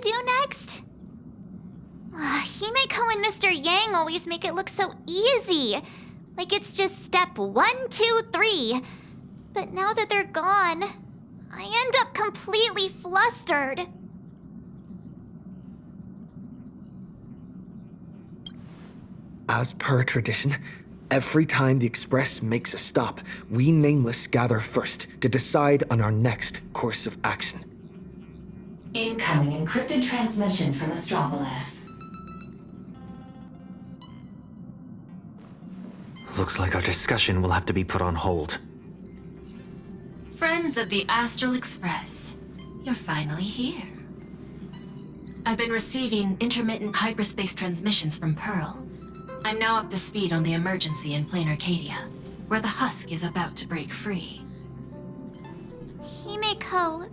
do next? Himeko and Mr. Yang always make it look so easy. Like it's just step 1, 2, 3. But now that they're gone, I end up completely flustered. As per tradition, every time the Express makes a stop, we Nameless gather first to decide on our next course of action. Incoming encrypted transmission from Astropolis. Looks like our discussion will have to be put on hold. Friends of the Astral Express, you're finally here. I've been receiving intermittent hyperspace transmissions from Pearl. I'm now up to speed on the emergency in Plain Arcadia, where the husk is about to break free. Himeko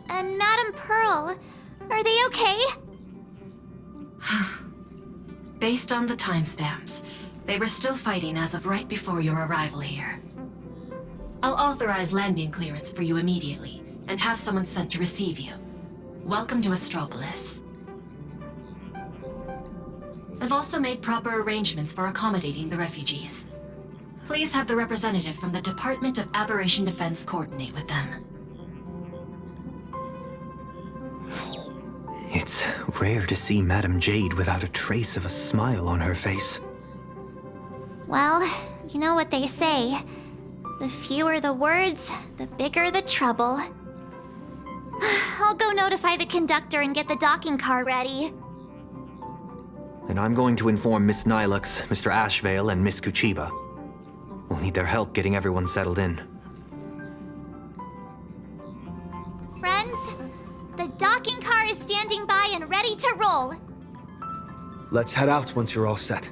and Madame Pearl, are they okay? Based on the timestamps, they were still fighting as of right before your arrival here. I'll authorize landing clearance for you immediately, and have someone sent to receive you. Welcome to Astropolis. I've also made proper arrangements for accommodating the refugees. Please have the representative from the Department of Aberration Defense coordinate with them. It's rare to see Madame Jade without a trace of a smile on her face. Well, you know what they say. The fewer the words, the bigger the trouble. I'll go notify the conductor and get the docking car ready. And I'm going to inform Miss Nilux, Mr. Ashvale, and Miss Kuchiba. We'll need their help getting everyone settled in. Friends, the docking car is standing by and ready to roll. Let's head out once you're all set.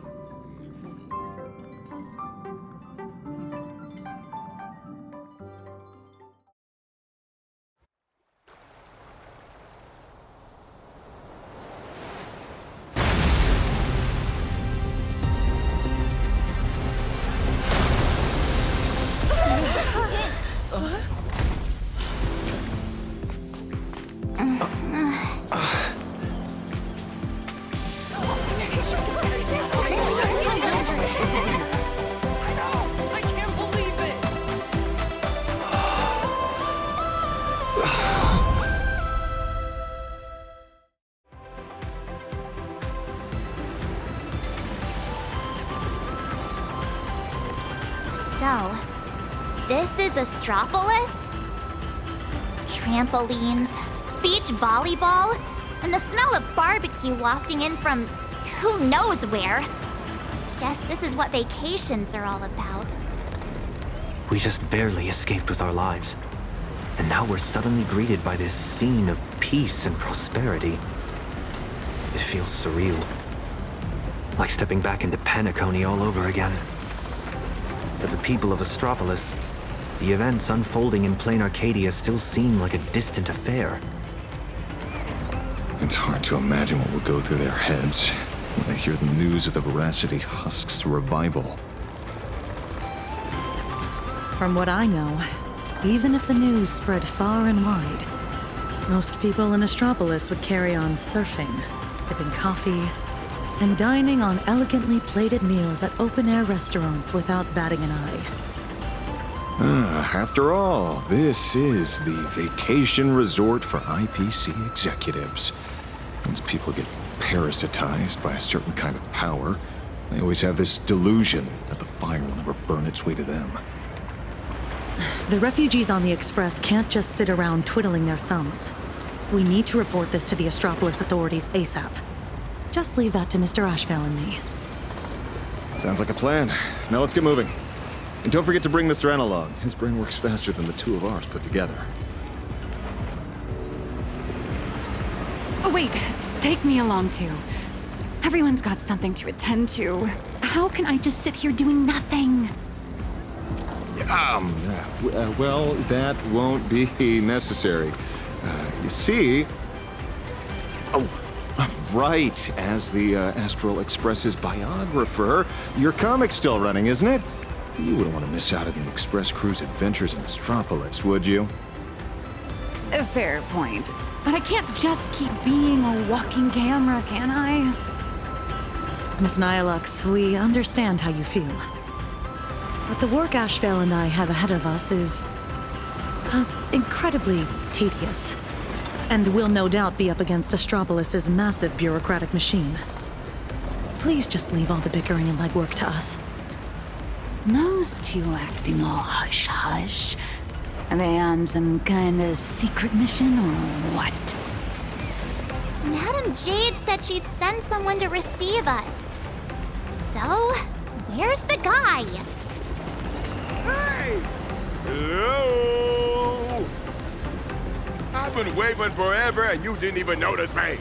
So, this is Astropolis? Trampolines, beach volleyball, and the smell of barbecue wafting in from who knows where. Guess this is what vacations are all about. We just barely escaped with our lives. And now we're suddenly greeted by this scene of peace and prosperity. It feels surreal. Like stepping back into Penacony all over again. For the people of Astropolis, the events unfolding in Plain Arcadia still seem like a distant affair. It's hard to imagine what will go through their heads when they hear the news of the Veracity Husk's revival. From what I know, even if the news spread far and wide, most people in Astropolis would carry on surfing, sipping coffee, and dining on elegantly plated meals at open-air restaurants without batting an eye. After all, this is the vacation resort for IPC executives. Once people get parasitized by a certain kind of power, they always have this delusion that the fire will never burn its way to them. The refugees on the Express can't just sit around twiddling their thumbs. We need to report this to the Astropolis authorities ASAP. Just leave that to Mr. Ashvale and me. Sounds like a plan. Now let's get moving. And don't forget to bring Mr. N along. His brain works faster than the two of ours put together. Oh, wait. Take me along, too. Everyone's got something to attend to. How can I just sit here doing nothing? Well, that won't be necessary. You see... Oh, right. As the Astral Express's biographer, your comic's still running, isn't it? You wouldn't want to miss out on the Express crew's adventures in Astropolis, would you? A fair point. But I can't just keep being a walking camera, can I? Miss Nihilux, we understand how you feel. But the work Ashvale and I have ahead of us is incredibly tedious. And will no doubt be up against Astropolis' massive bureaucratic machine. Please just leave all the bickering and legwork to us. Those two acting all hush-hush. Are they on some kind of secret mission or what? Madam Jade said she'd send someone to receive us. So, where's the guy? Hey! Hello! I've been waving forever and you didn't even notice me.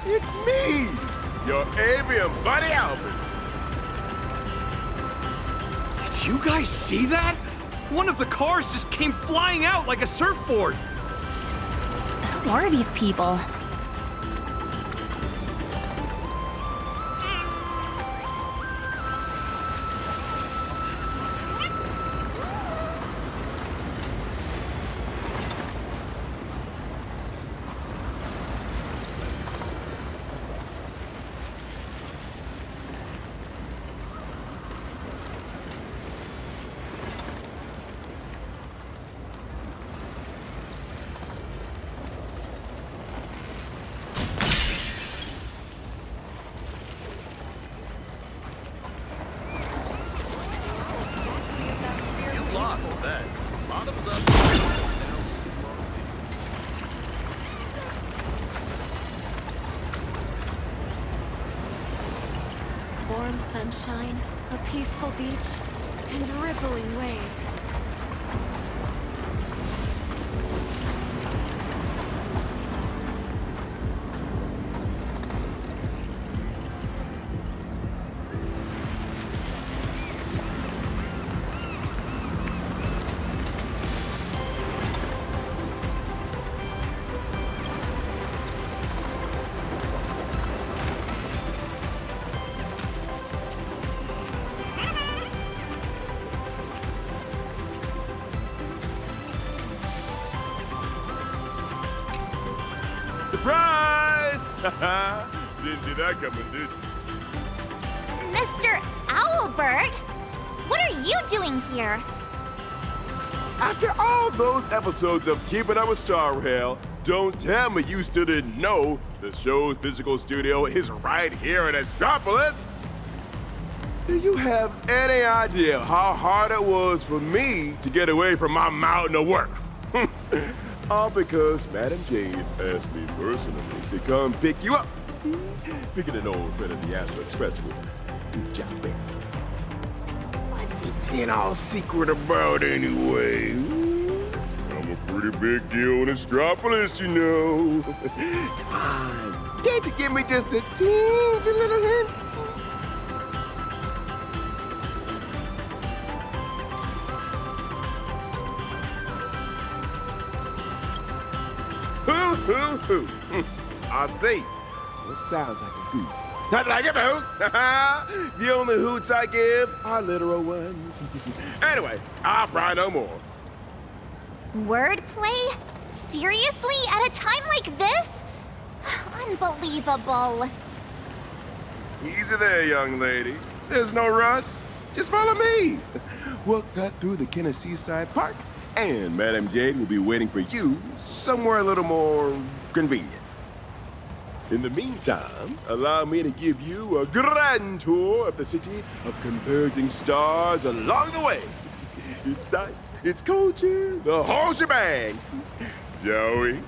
It's me, your avian buddy Albert. Did you guys see that? One of the cars just came flying out like a surfboard. Who are these people? Warm sunshine, a peaceful beach, and rippling waves. Surprise! Didn't see that coming, did you? Mr. Owlbird? What are you doing here? After all those episodes of Keeping Up with Star Rail, don't tell me you still didn't know the show's physical studio is right here in Astropolis. Do you have any idea how hard it was for me to get away from my mountain of work? All because Madam Jade asked me personally to come pick you up. Picking an old friend of the Astro Express for do job best. What's she being all secret about anyway? I'm a pretty big deal in Astropolis, you know. Come on, can't you give me just a teensy little hint? Hoo. I see. What sounds like a hoot? Not like a hoot. The only hoots I give are literal ones. Anyway, I'll pry no more. Wordplay? Seriously? At a time like this? Unbelievable. Easy there, young lady. There's no rush. Just follow me. We'll cut through the Kenna Seaside Park, and Madam Jade will be waiting for you somewhere a little more convenient. In the meantime, allow me to give you a grand tour of the city of converging stars along the way. Its sights, its culture, the whole shebang. Shall we?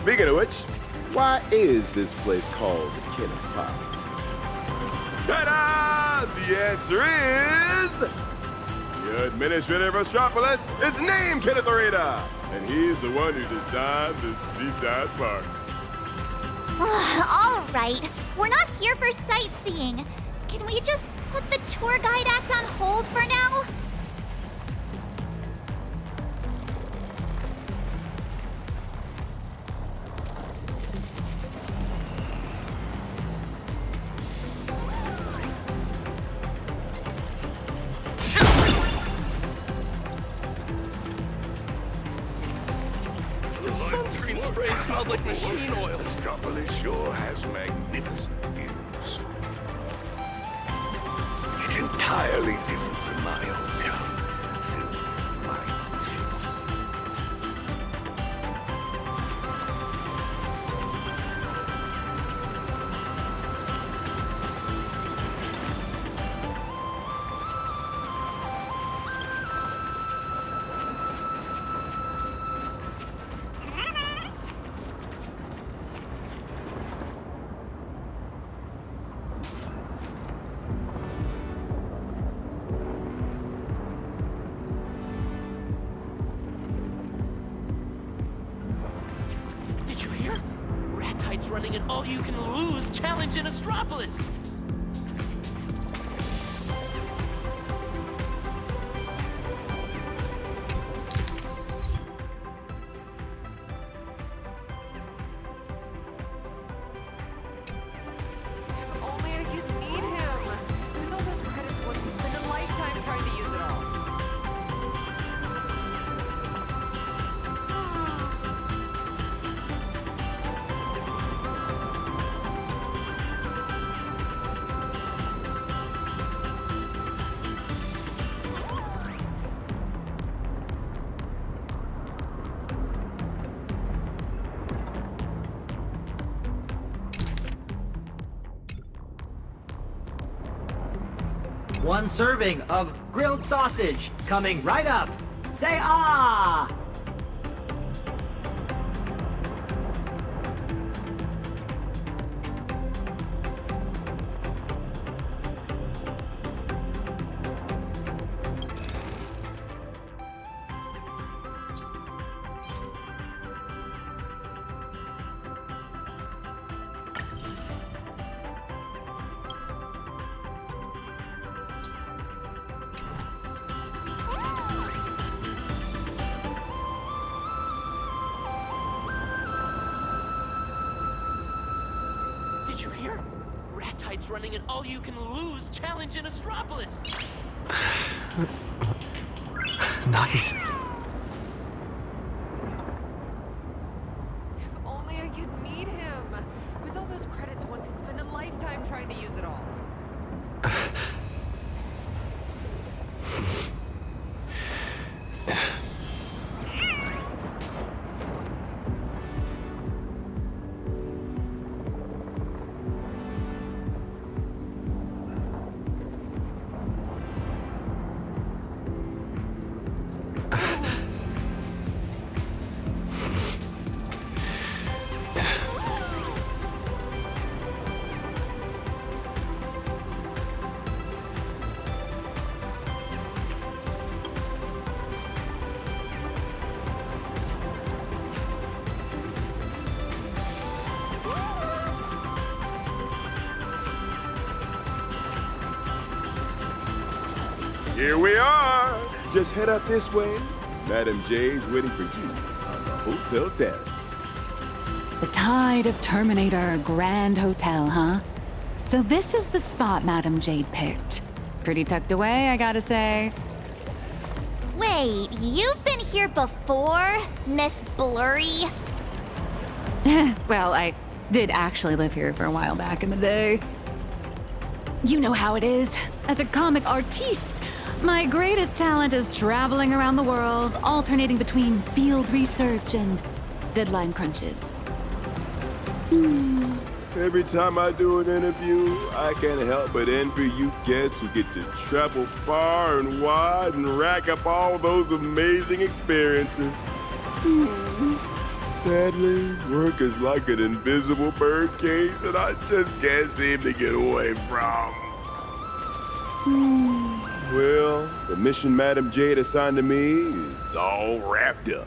Speaking of which, why is this place called the Kenna Park? Ta-da! The answer is... The administrator of Astropolis is named Kenneth Arena, and he's the one who designed the Seaside Park. All right, we're not here for sightseeing. Can we just put the tour guide act on hold for now? Sunscreen spray smells like machine oil. Metropolis sure has magnificent views. It's entirely different from my hometown, filled with mining ships. Did you hear? Rat Tide's running an all-you-can-lose challenge in Astropolis. Only I could meet him. With all those credits, one could spend a lifetime trying to use it all. One serving of grilled sausage coming right up. Say ah! Did you hear? Rat Tide's running an all-you-can-lose challenge in Astropolis. Nice. If only I could meet him. With all those credits, one could spend a lifetime trying to use it all. Here we are. Just head up this way. Madam J's waiting for you on the Hotel Terrace. The Tide of Terminator Grand Hotel, huh? So this is the spot Madam Jade picked. Pretty tucked away, I gotta say. Wait, you've been here before, Miss Blurry? Well, I did actually live here for a while back in the day. You know how it is. As a comic artiste, my greatest talent is traveling around the world, alternating between field research and deadline crunches. Every time I do an interview, I can't help but envy you guests who get to travel far and wide and rack up all those amazing experiences. Sadly, work is like an invisible birdcage that I just can't seem to get away from. Well, the mission Madam Jade assigned to me is all wrapped up.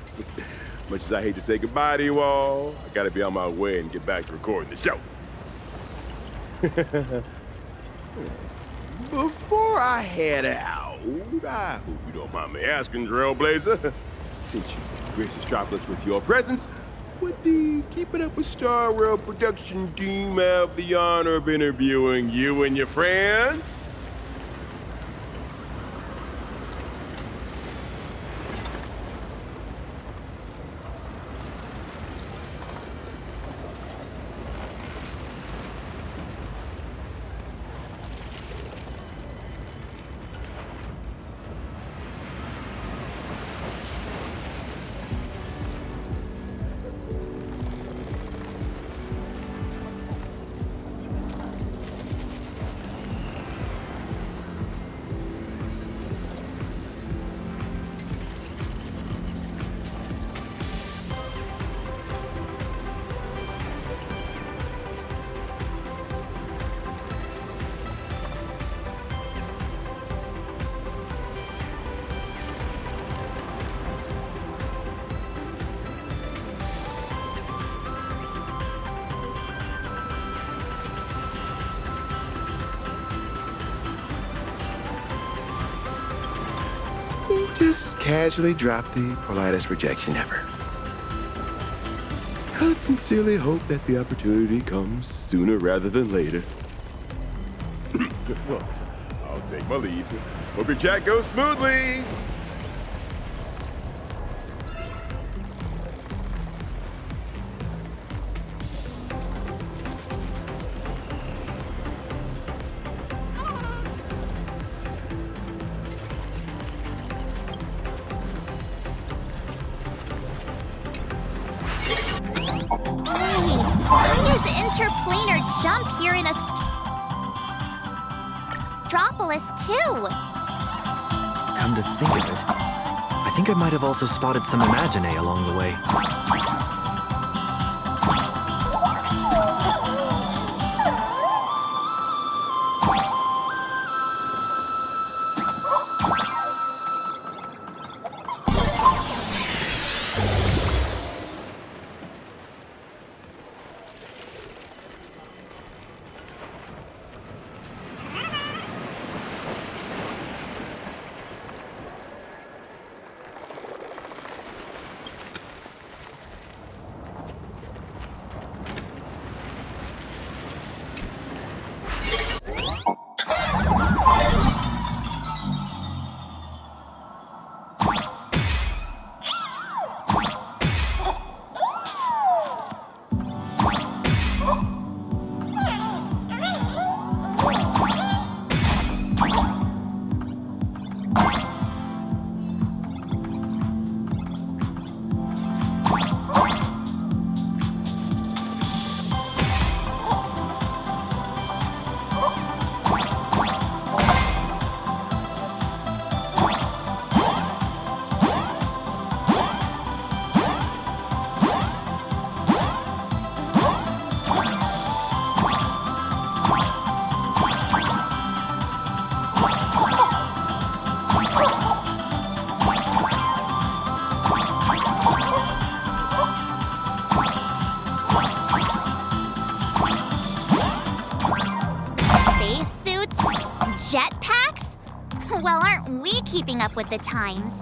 much as I hate to say goodbye to you all, I gotta be on my way and get back to recording the show. Before I head out, I hope you don't mind me asking, Trailblazer, since you graced Astropolis with your presence, would the Keep It Up with Star Rail production team have the honor of interviewing you and your friends? Just casually drop the politest rejection ever. I sincerely hope that the opportunity comes sooner rather than later. Well, I'll take my leave. Hope your chat goes smoothly. Interplanar jump here in Astropolis too. Come to think of it, I think I might have also spotted some Imagine along the way. Jetpacks? Well, aren't we keeping up with the times?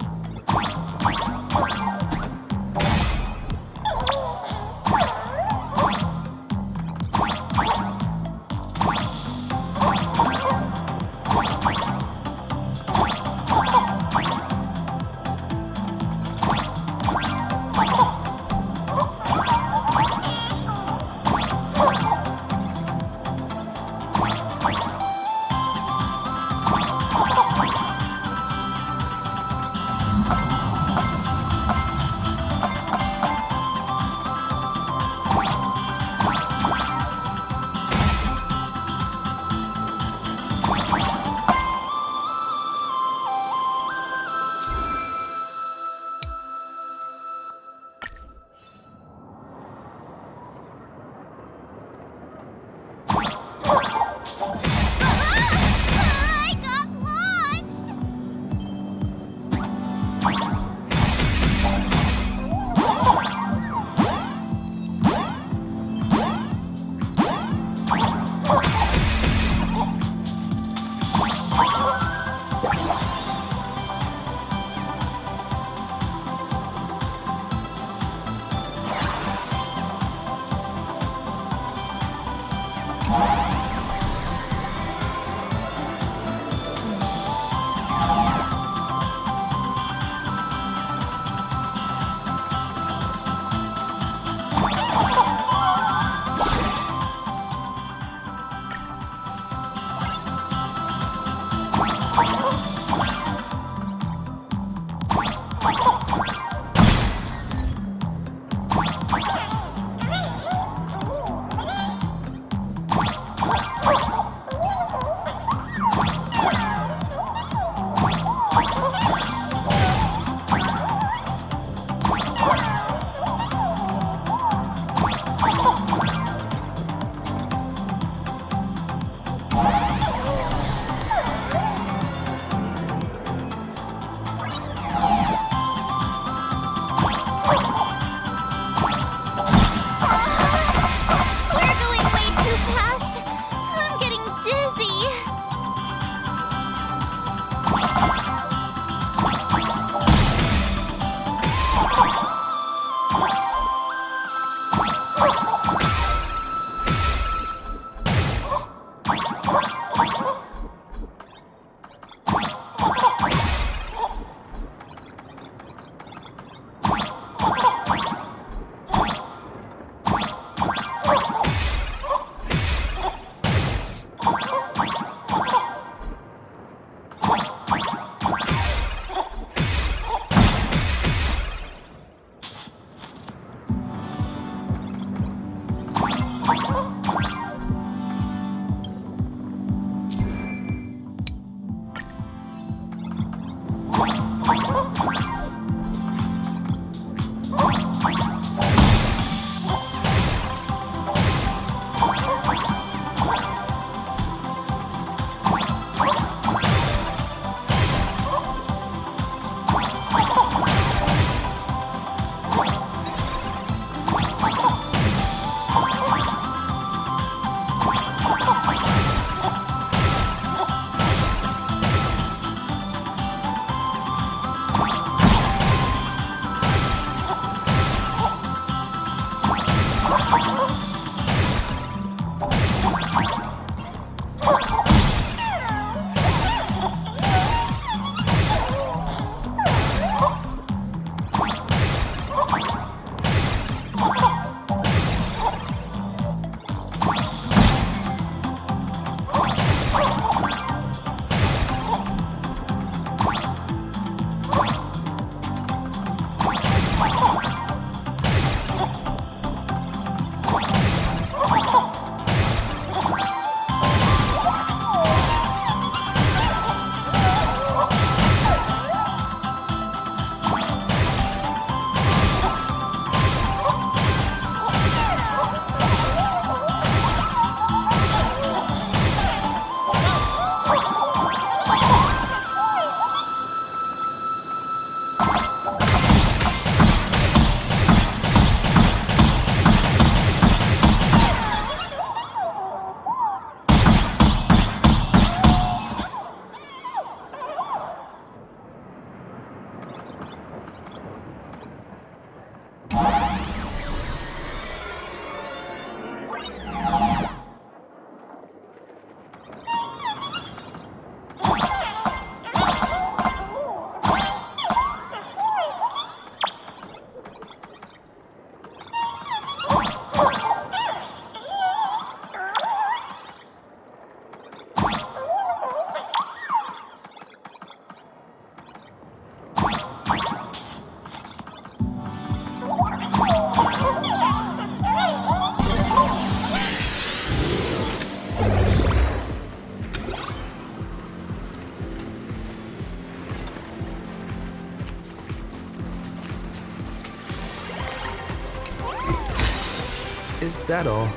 Is that all?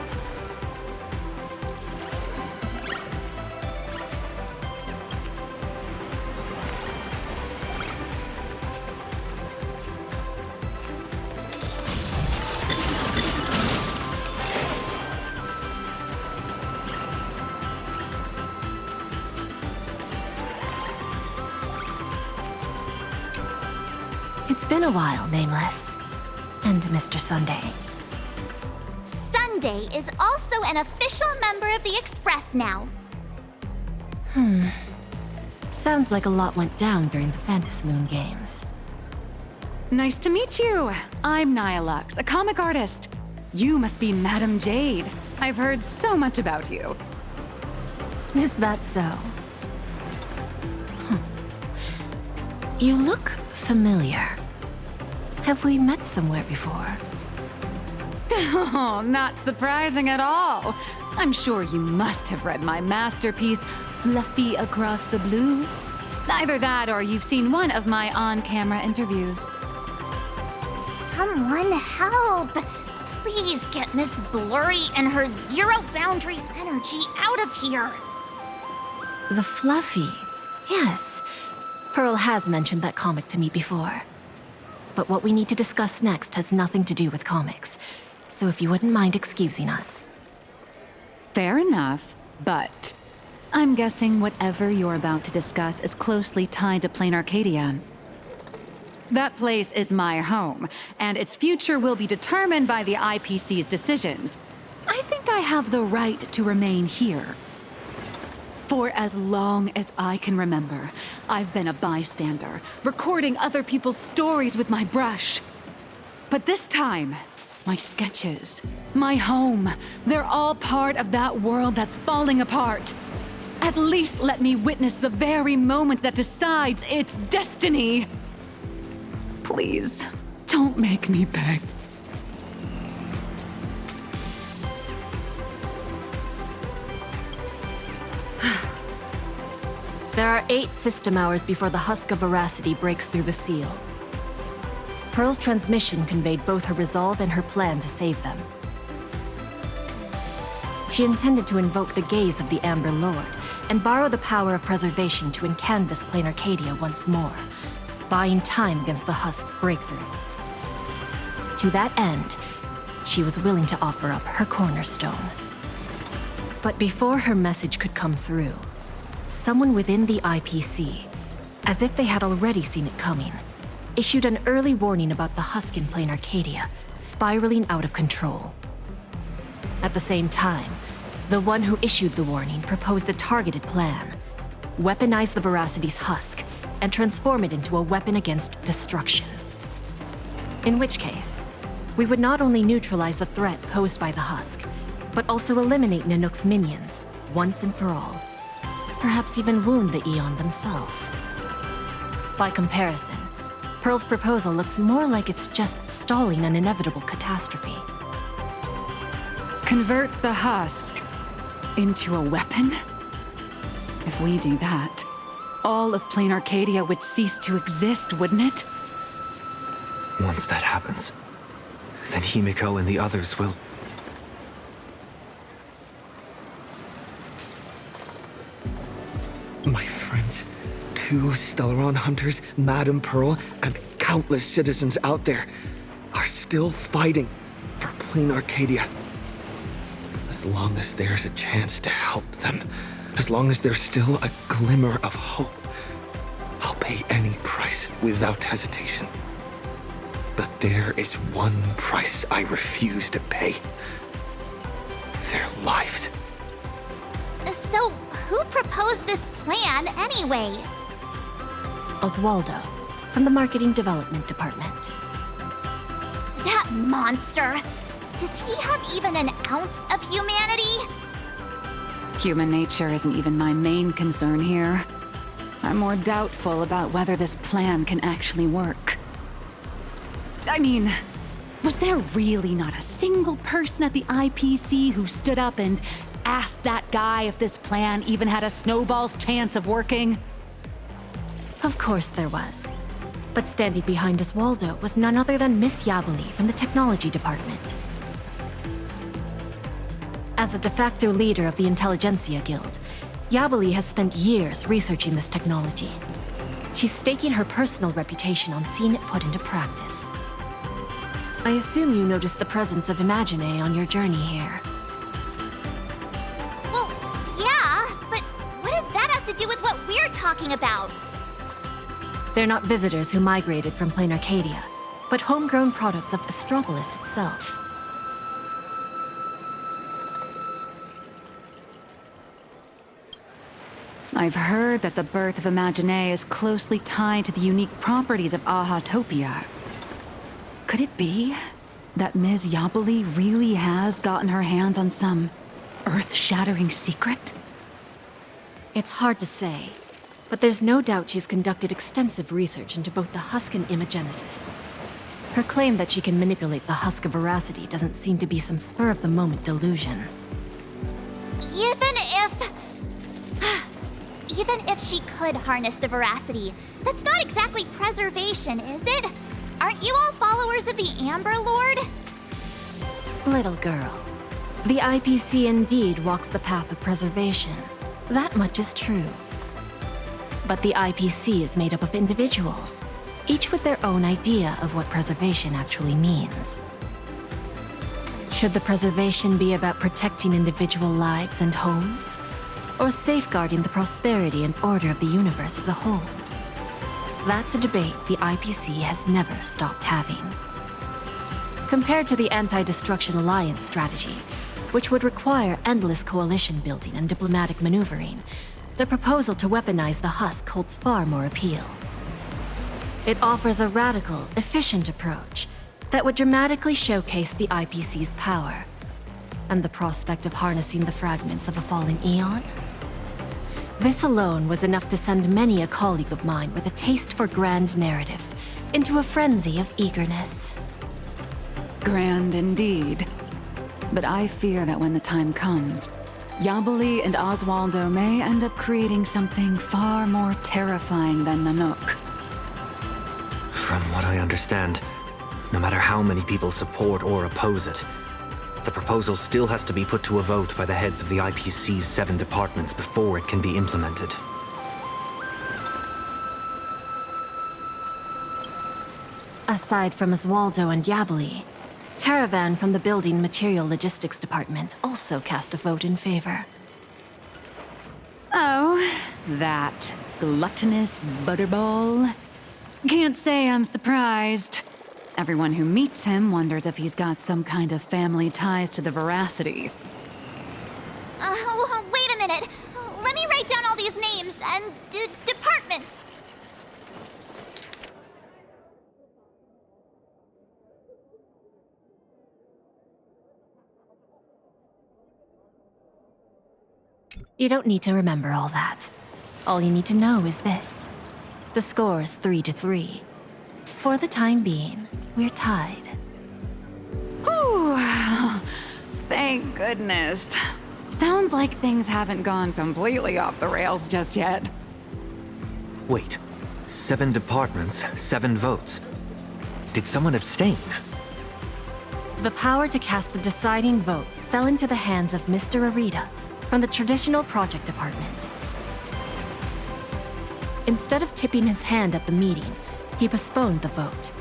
It's been a while, Nameless. And Mr. Sunday. Sunday is also an official member of the Express now. Sounds like a lot went down during the Fantasmoon games. Nice to meet you. I'm Nihilux, a comic artist. You must be Madame Jade. I've heard so much about you. Is that so? You look familiar. Have we met somewhere before? Oh, not surprising at all. I'm sure you must have read my masterpiece, Fluffy Across the Blue. Either that or you've seen one of my on-camera interviews. Someone help! Please get Miss Blurry and her zero boundaries energy out of here. The Fluffy. Yes. Pearl has mentioned that comic to me before. But what we need to discuss next has nothing to do with comics. So if you wouldn't mind excusing us. Fair enough, but I'm guessing whatever you're about to discuss is closely tied to Plain Arcadia. That place is my home, and its future will be determined by the IPC's decisions. I think I have the right to remain here. For as long as I can remember, I've been a bystander, recording other people's stories with my brush. But this time, my sketches, my home, they're all part of that world that's falling apart. At least let me witness the very moment that decides its destiny. Please, don't make me beg. There are 8 system hours before the husk of veracity breaks through the seal. Pearl's transmission conveyed both her resolve and her plan to save them. She intended to invoke the gaze of the Amber Lord and borrow the power of preservation to encanvas Plain Arcadia once more, buying time against the husk's breakthrough. To that end, she was willing to offer up her cornerstone. But before her message could come through, someone within the IPC, as if they had already seen it coming, issued an early warning about the husk in Plain Arcadia spiraling out of control. At the same time, the one who issued the warning proposed a targeted plan: weaponize the Veracity's husk and transform it into a weapon against destruction. In which case, we would not only neutralize the threat posed by the husk, but also eliminate Nanook's minions once and for all. Perhaps even wound the Eon themselves. By comparison, Pearl's proposal looks more like it's just stalling an inevitable catastrophe. Convert the husk into a weapon? If we do that, all of Plain Arcadia would cease to exist, wouldn't it? Once that happens, then Himiko and the others will... My friends, 2 Stellaron hunters, Madame Pearl, and countless citizens out there are still fighting for Plain Arcadia. As long as there's a chance to help them, as long as there's still a glimmer of hope, I'll pay any price without hesitation. But there is one price I refuse to pay. their lives. So, who proposed this plan anyway? Oswaldo, from the Marketing Development Department. That monster! Does he have even an ounce of humanity? Human nature isn't even my main concern here. I'm more doubtful about whether this plan can actually work. I mean, was there really not a single person at the IPC who stood up and asked that guy if this plan even had a snowball's chance of working? Of course there was. But standing behind Oswaldo was none other than Miss Yabuli from the Technology Department. As the de facto leader of the Intelligentsia Guild, Yabuli has spent years researching this technology. She's staking her personal reputation on seeing it put into practice. I assume you noticed the presence of Imagine on your journey here. Well, yeah, but what does that have to do with what we're talking about? They're not visitors who migrated from plain Arcadia, but homegrown products of Astropolis itself. I've heard that the birth of Imagine is closely tied to the unique properties of Ahatopia. Could it be that Ms. Yabuli really has gotten her hands on some earth-shattering secret? It's hard to say, but there's no doubt she's conducted extensive research into both the husk and imagenesis. Her claim that she can manipulate the husk of veracity doesn't seem to be some spur-of-the-moment delusion. Even if she could harness the veracity, that's not exactly preservation, is it? Aren't you all followers of the Amber Lord? Little girl, the IPC indeed walks the path of preservation. That much is true. But the IPC is made up of individuals, each with their own idea of what preservation actually means. Should the preservation be about protecting individual lives and homes, or safeguarding the prosperity and order of the universe as a whole? That's a debate the IPC has never stopped having. Compared to the Anti-Destruction Alliance strategy, which would require endless coalition building and diplomatic maneuvering, the proposal to weaponize the husk holds far more appeal. It offers a radical, efficient approach that would dramatically showcase the IPC's power, and the prospect of harnessing the fragments of a fallen eon. This alone was enough to send many a colleague of mine with a taste for grand narratives into a frenzy of eagerness. Grand indeed. But I fear that when the time comes, Yabuli and Oswaldo may end up creating something far more terrifying than Nanook. From what I understand, no matter how many people support or oppose it, the proposal still has to be put to a vote by the heads of the IPC's 7 departments before it can be implemented. Aside from Oswaldo and Yabuli, Taravan from the Building Material Logistics Department also cast a vote in favor. Oh, that gluttonous butterball. Can't say I'm surprised. Everyone who meets him wonders if he's got some kind of family ties to the veracity. Wait a minute. Let me write down all these names and departments. You don't need to remember all that. All you need to know is this. The score is 3-3. For the time being, we're tied. Whew. Thank goodness. Sounds like things haven't gone completely off the rails just yet. Wait, 7 departments, 7 votes. Did someone abstain? The power to cast the deciding vote fell into the hands of Mr. Arita from the Traditional Project Department. Instead of tipping his hand at the meeting, he postponed the vote.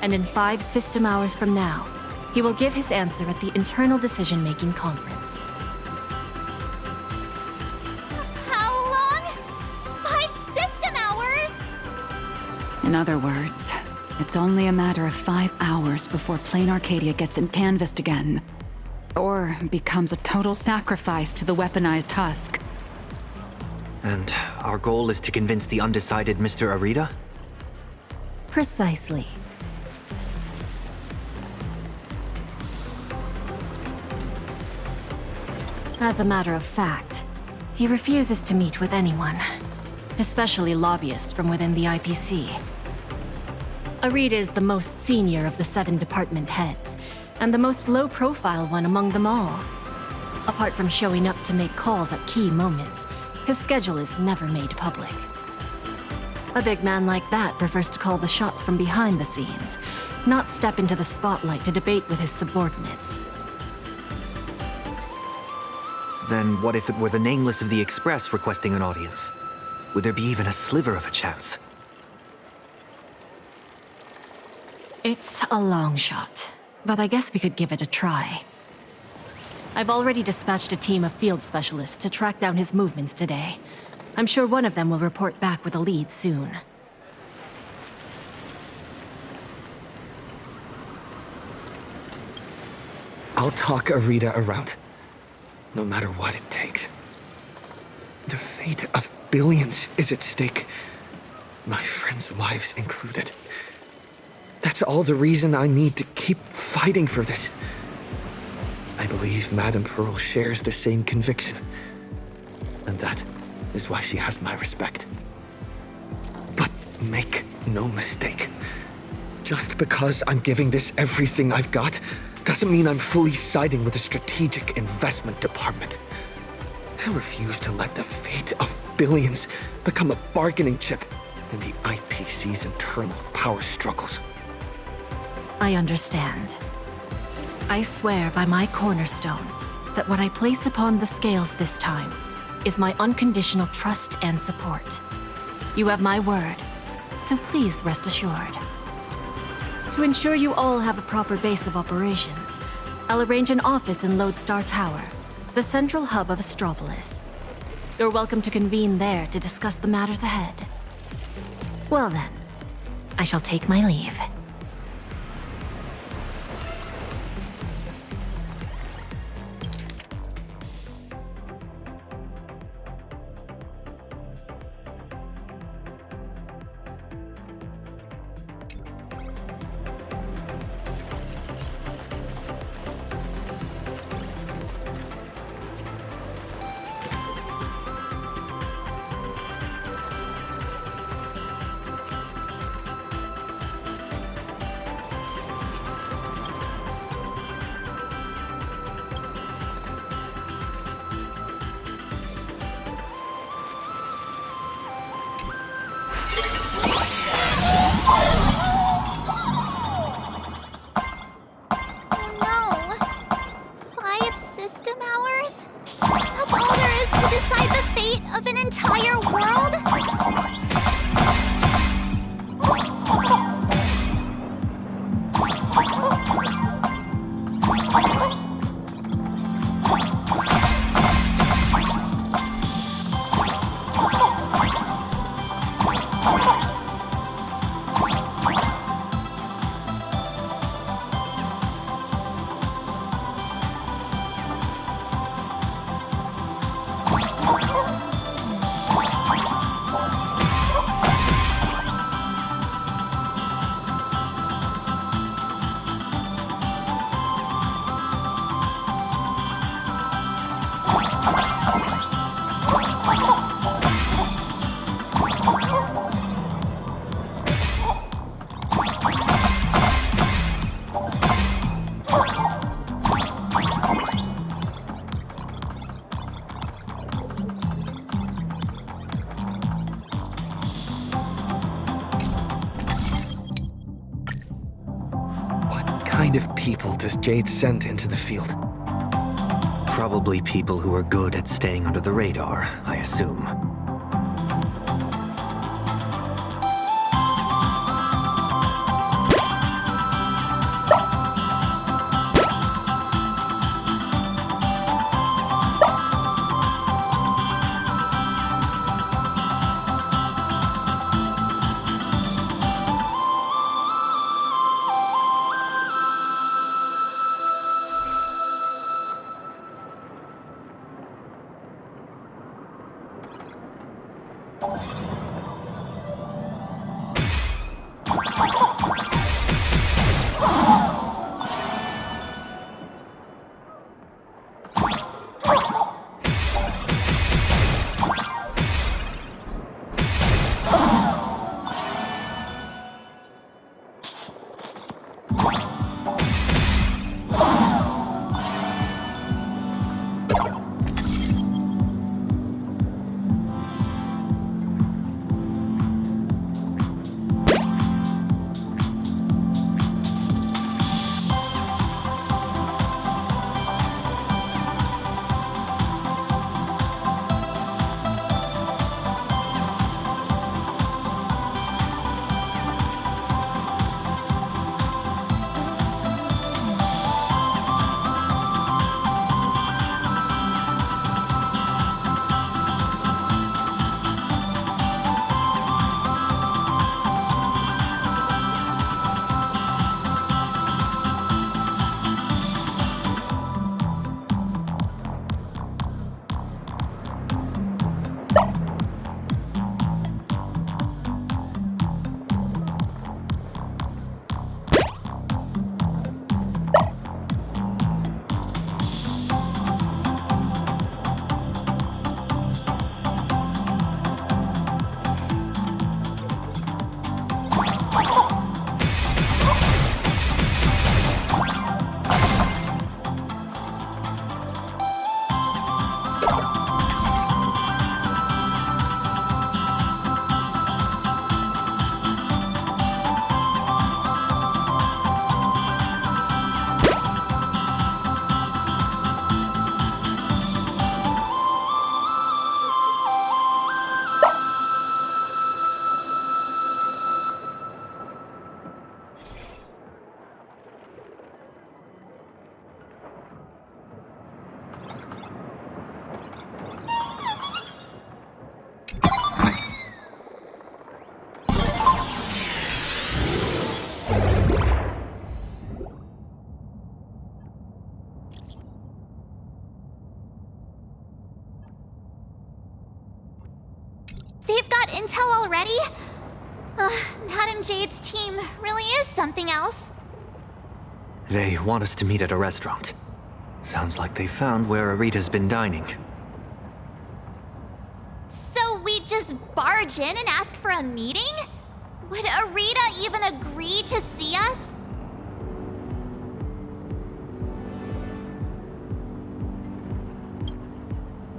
And in 5 system hours from now, he will give his answer at the internal decision-making conference. How long? 5 system hours? In other words, it's only a matter of 5 hours before plain Arcadia gets canvassed again. or becomes a total sacrifice to the weaponized husk. And our goal is to convince the undecided Mr. Arita? Precisely. As a matter of fact, he refuses to meet with anyone, especially lobbyists from within the IPC. Arita is the most senior of the 7 department heads, and the most low-profile one among them all. Apart from showing up to make calls at key moments, his schedule is never made public. A big man like that prefers to call the shots from behind the scenes, not step into the spotlight to debate with his subordinates. Then what if it were the Nameless of the Express requesting an audience? Would there be even a sliver of a chance? It's a long shot, but I guess we could give it a try. I've already dispatched a team of field specialists to track down his movements today. I'm sure one of them will report back with a lead soon. I'll talk Arita around, no matter what it takes. The fate of billions is at stake, my friends' lives included. That's all the reason I need to keep fighting for this. I believe Madame Pearl shares the same conviction, and that is why she has my respect. But make no mistake, just because I'm giving this everything I've got doesn't mean I'm fully siding with the strategic investment department. I refuse to let the fate of billions become a bargaining chip in the IPC's internal power struggles. I understand. I swear by my cornerstone that what I place upon the scales this time is my unconditional trust and support. You have my word, so please rest assured. To ensure you all have a proper base of operations, I'll arrange an office in Lodestar Tower, the central hub of Astropolis. You're welcome to convene there to discuss the matters ahead. Well then, I shall take my leave. What kind of people does Jade send into the field? Probably people who are good at staying under the radar, I assume. They've got intel already? Madam Jade's team really is something else. They want us to meet at a restaurant. Sounds like they found where Arita's been dining. So we just barge in and ask for a meeting? Would Arita even agree to see us?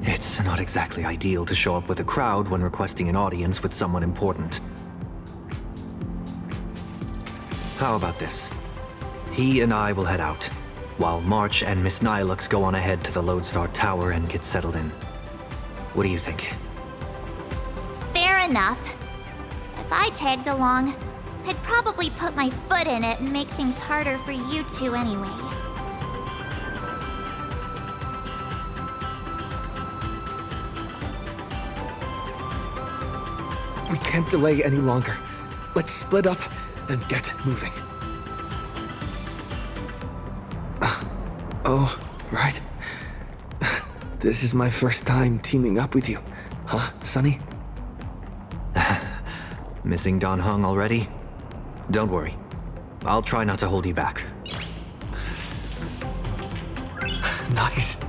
It's not exactly ideal to show up with a crowd when requesting an audience with someone important. How about this? He and I will head out, while March and Miss Nihilux go on ahead to the Lodestar Tower and get settled in. What do you think? Fair enough. If I tagged along, I'd probably put my foot in it and make things harder for you two anyway. We can't delay any longer. Let's split up and get moving. Oh, right. This is my first time teaming up with you. Huh, Sonny? Missing Don Hung already? Don't worry. I'll try not to hold you back. Nice.